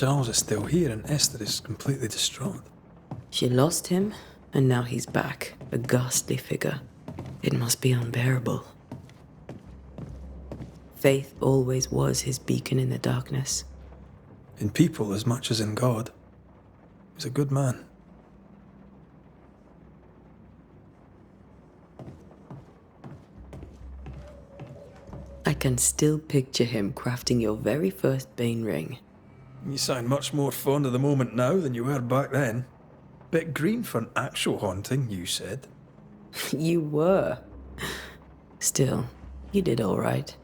Charles is still here and Esther is completely distraught. She lost him, and now he's back, a ghastly figure. It must be unbearable. Faith always was his beacon in the darkness. In people as much as in God. He's a good man. I can still picture him crafting your very first Bane ring. You sound much more fond of the moment now than you were back then. Bit green for an actual haunting, you said. You were. Still, you did all right.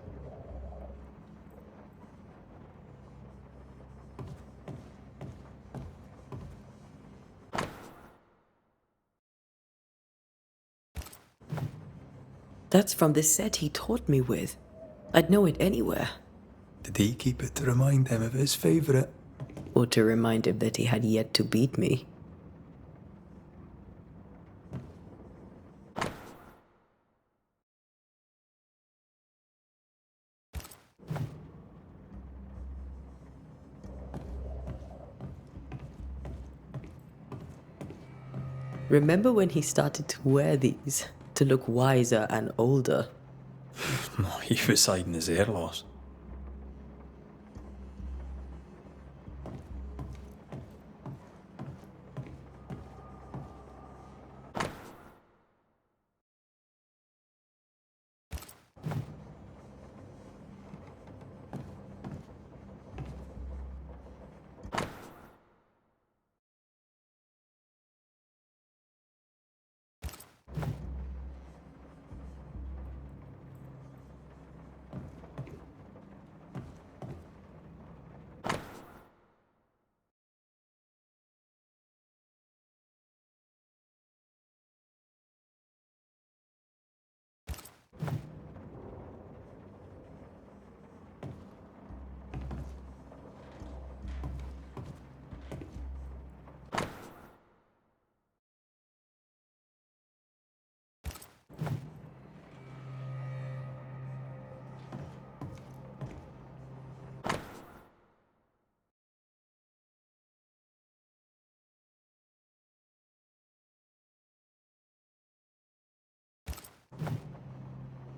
That's from the set he taught me with. I'd know it anywhere. Did he keep it to remind him of his favourite? Or to remind him that he had yet to beat me. Remember when he started to wear these to look wiser and older? He was hiding his hair loss.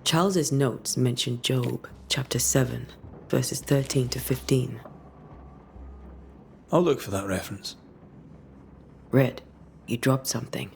Charles's notes mention Job, chapter 7, verses 13 to 15. I'll look for that reference. Red, you dropped something.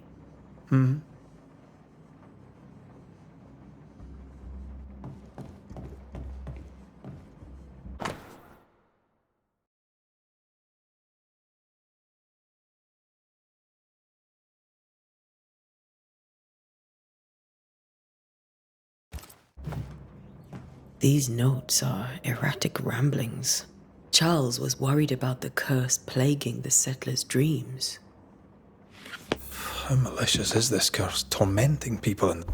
These notes are erratic ramblings. Charles was worried about the curse plaguing the settlers' dreams. How malicious is this curse, tormenting people in...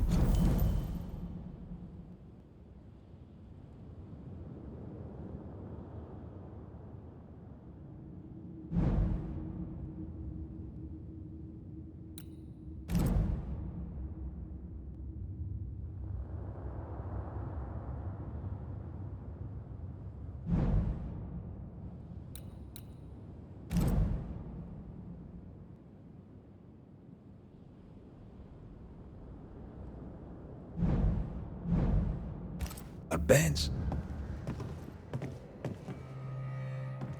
beds.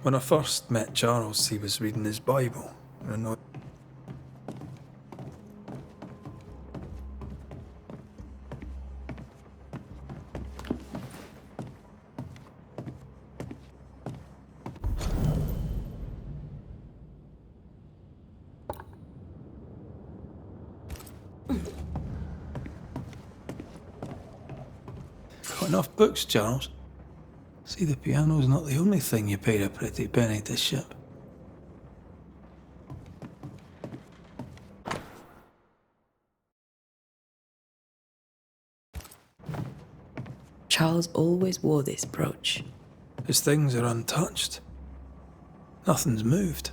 When I first met Charles, he was reading his Bible. Got enough books, Charles? See, the piano's not the only thing you paid a pretty penny to ship. Charles always wore this brooch. His things are untouched. Nothing's moved.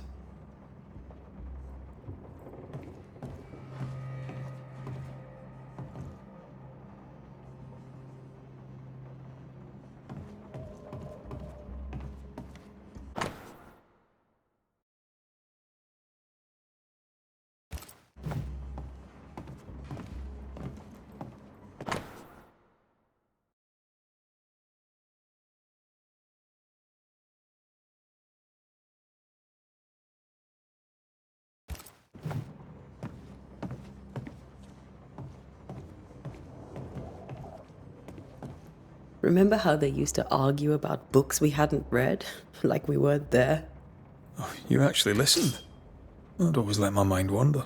Remember how they used to argue about books we hadn't read? Like we weren't there? Oh, you actually listened. I'd always let my mind wander.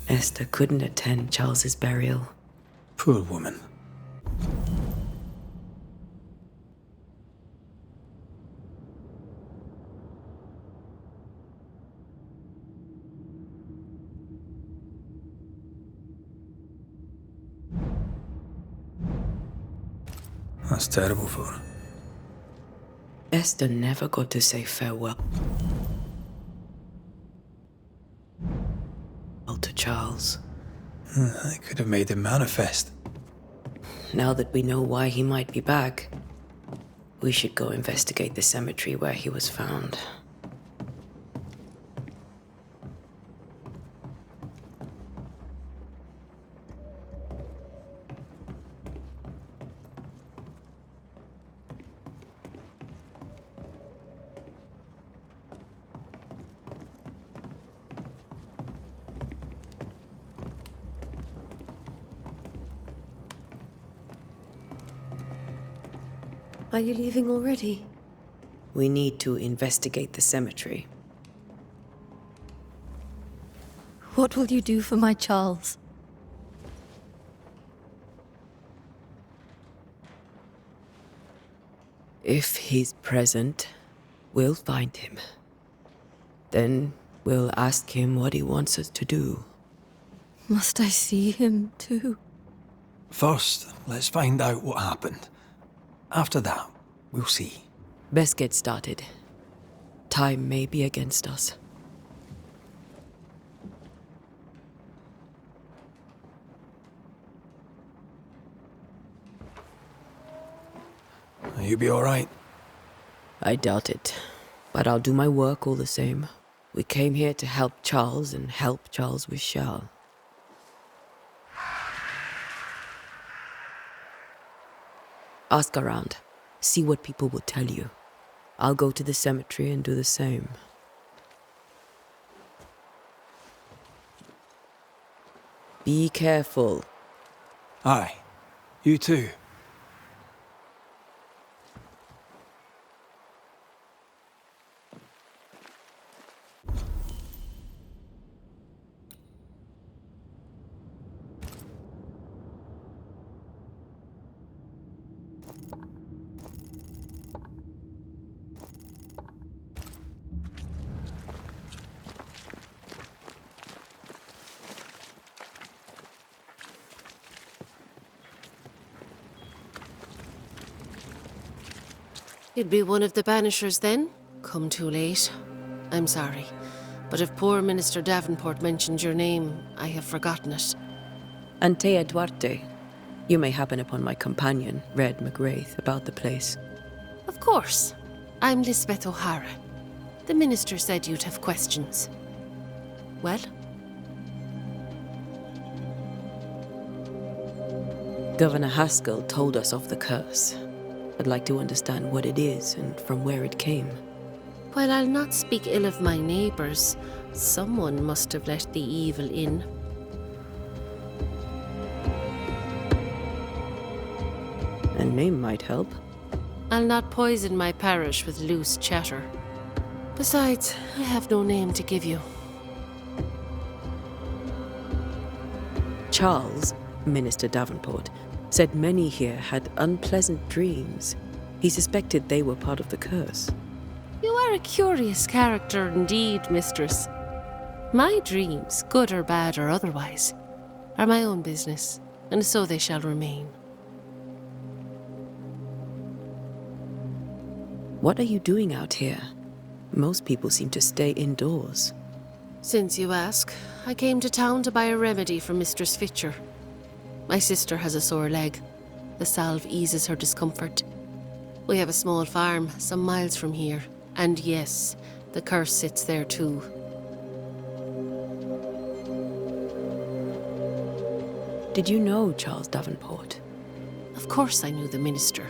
Esther couldn't attend Charles's burial. Poor woman. That's terrible for her. Esther never got to say farewell to Charles. I could have made him manifest. Now that we know why he might be back, we should go investigate the cemetery where he was found. Are you leaving already? We need to investigate the cemetery. What will you do for my Charles? If he's present, we'll find him. Then we'll ask him what he wants us to do. Must I see him too? First, let's find out what happened. After that, we'll see. Best get started. Time may be against us. You be alright? I doubt it, but I'll do my work all the same. We came here to help Charles, and help Charles we shall. Ask around. See what people will tell you. I'll go to the cemetery and do the same. Be careful. Aye. You too. You'd be one of the Banisheres then? Come too late. I'm sorry, but if poor Minister Davenport mentioned your name, I have forgotten it. Antea Duarte. You may happen upon my companion, Red McGrath, about the place. Of course. I'm Lisbeth O'Hara. The minister said you'd have questions. Well? Governor Haskell told us of the curse. I'd like to understand what it is and from where it came. While I'll not speak ill of my neighbours, someone must have let the evil in. A name might help. I'll not poison my parish with loose chatter. Besides, I have no name to give you. Charles, Minister Davenport, said many here had unpleasant dreams. He suspected they were part of the curse. You are a curious character indeed, mistress. My dreams, good or bad or otherwise, are my own business, and so they shall remain. What are you doing out here? Most people seem to stay indoors. Since you ask, I came to town to buy a remedy for Mistress Fitcher. My sister has a sore leg. The salve eases her discomfort. We have a small farm some miles from here, and yes, the curse sits there too. Did you know Charles Davenport? Of course I knew the minister.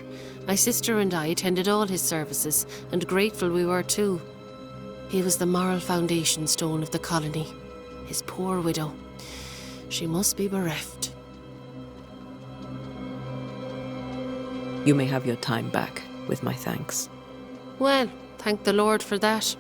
My sister and I attended all his services, and grateful we were too. He was the moral foundation stone of the colony. His poor widow. She must be bereft. You may have your time back, with my thanks. Well, thank the Lord for that.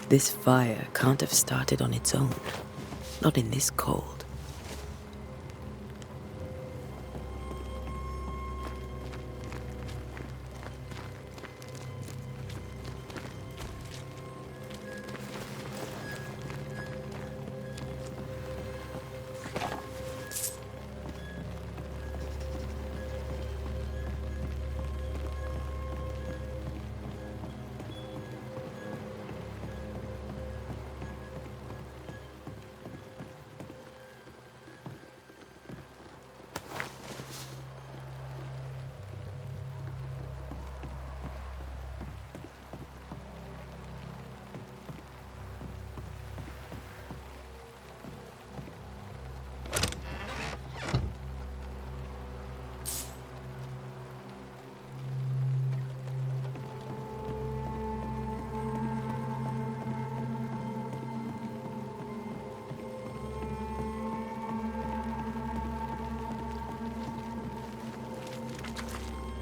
This fire can't have started on its own. Not in this cold.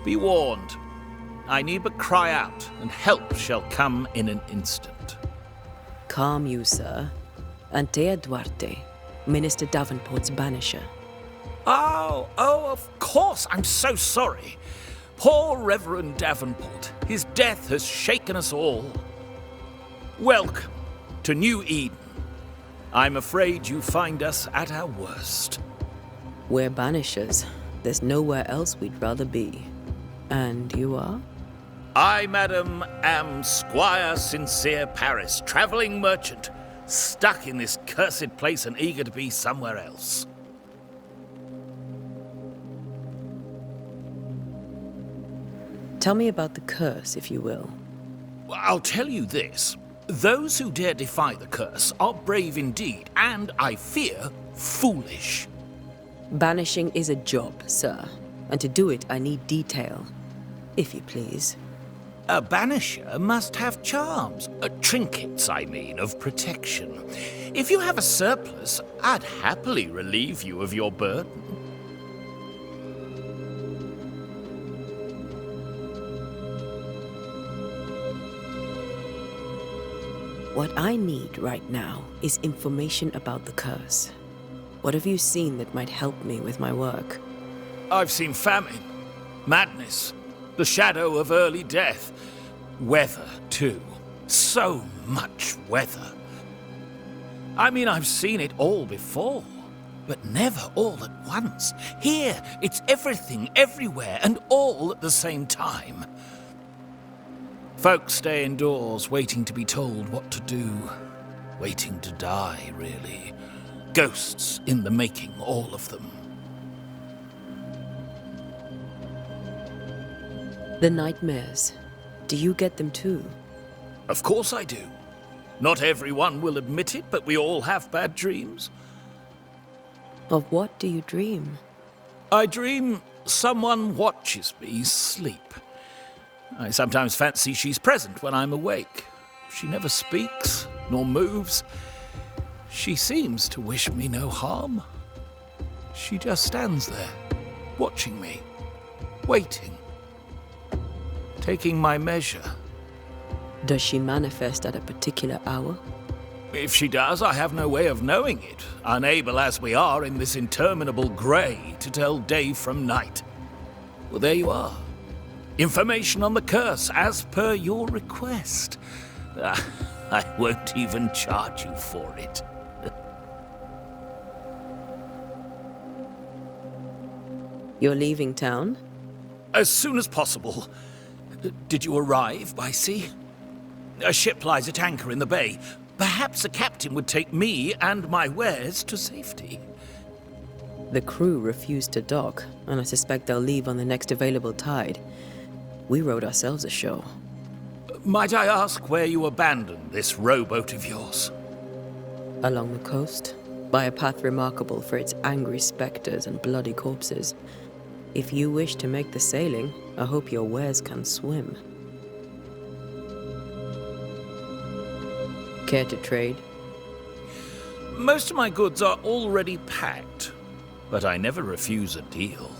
Be warned. I need but cry out, and help shall come in an instant. Calm you, sir. Antea Duarte, Minister Davenport's banisher. Oh, of course. I'm so sorry. Poor Reverend Davenport. His death has shaken us all. Welcome to New Eden. I'm afraid you find us at our worst. We're banishers. There's nowhere else we'd rather be. And you are? I, madam, am Squire Sincere Paris, travelling merchant, stuck in this cursed place and eager to be somewhere else. Tell me about the curse, if you will. I'll tell you this. Those who dare defy the curse are brave indeed, and, I fear, foolish. Banishing is a job, sir. And to do it, I need detail. If you please. A banisher must have charms. Trinkets, I mean, of protection. If you have a surplus, I'd happily relieve you of your burden. What I need right now is information about the curse. What have you seen that might help me with my work? I've seen famine, madness, the shadow of early death. Weather, too. So much weather. I mean, I've seen it all before, but never all at once. Here, it's everything, everywhere, and all at the same time. Folks stay indoors, waiting to be told what to do. Waiting to die, really. Ghosts in the making, all of them. The nightmares. Do you get them too? Of course I do. Not everyone will admit it, but we all have bad dreams. Of what do you dream? I dream someone watches me sleep. I sometimes fancy she's present when I'm awake. She never speaks, nor moves. She seems to wish me no harm. She just stands there, watching me, waiting, taking my measure. Does she manifest at a particular hour? If she does, I have no way of knowing it, unable as we are in this interminable grey to tell day from night. Well, there you are. Information on the curse, as per your request. I won't even charge you for it. You're leaving town? As soon as possible. Did you arrive by sea? A ship lies at anchor in the bay. Perhaps a captain would take me and my wares to safety. The crew refused to dock, and I suspect they'll leave on the next available tide. We rowed ourselves ashore. Might I ask where you abandoned this rowboat of yours? Along the coast, by a path remarkable for its angry specters and bloody corpses. If you wish to make the sailing, I hope your wares can swim. Care to trade? Most of my goods are already packed, but I never refuse a deal.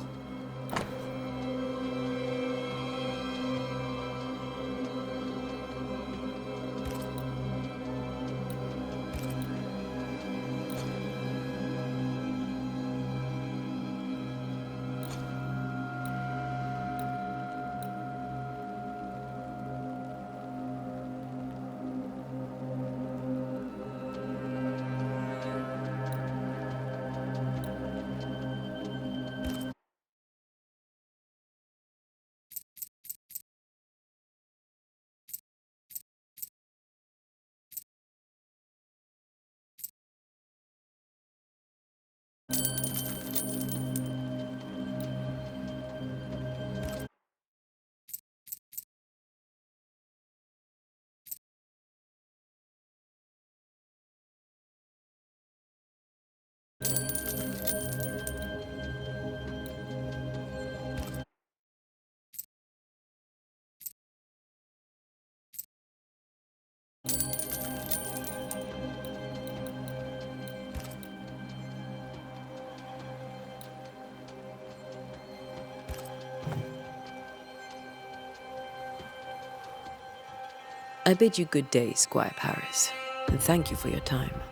I bid you good day, Squire Paris, and thank you for your time.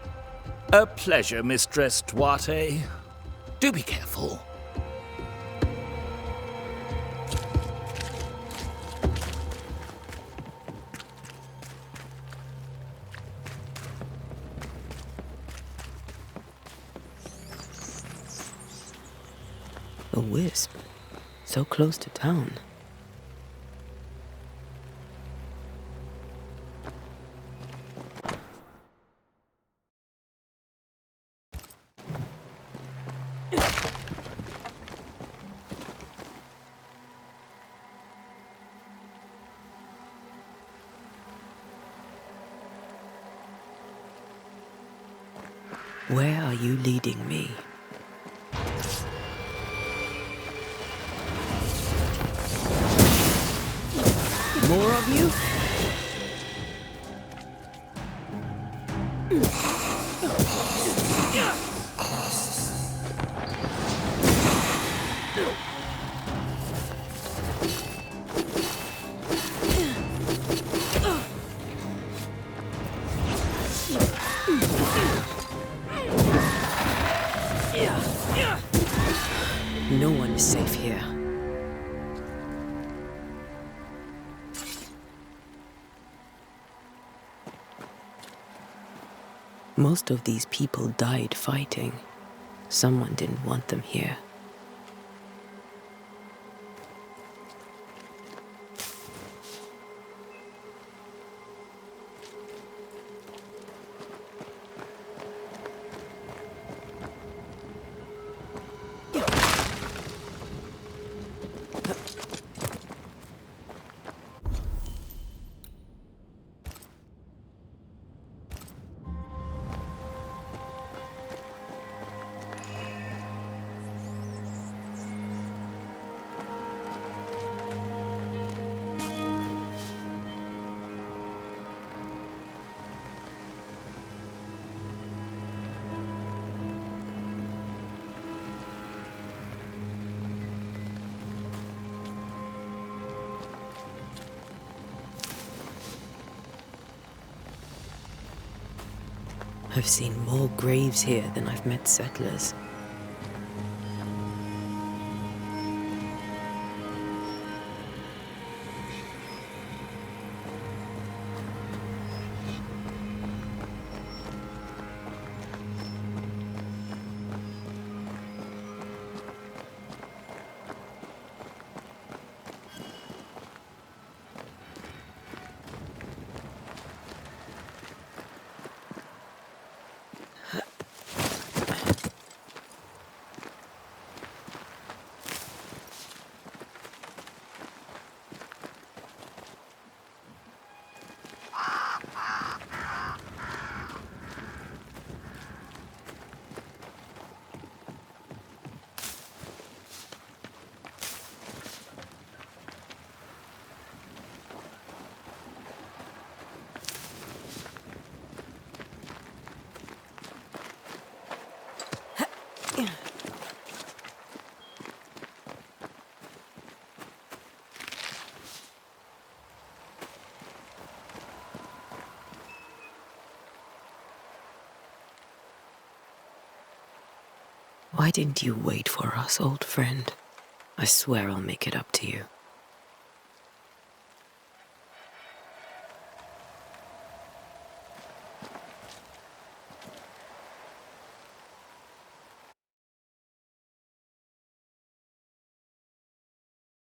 A pleasure, Mistress Duarte. Do be careful. A wisp, so close to town. Where are you leading me? More of you? No one is safe here. Most of these people died fighting. Someone didn't want them here. I've seen more graves here than I've met settlers. Why didn't you wait for us, old friend? I swear I'll make it up to you.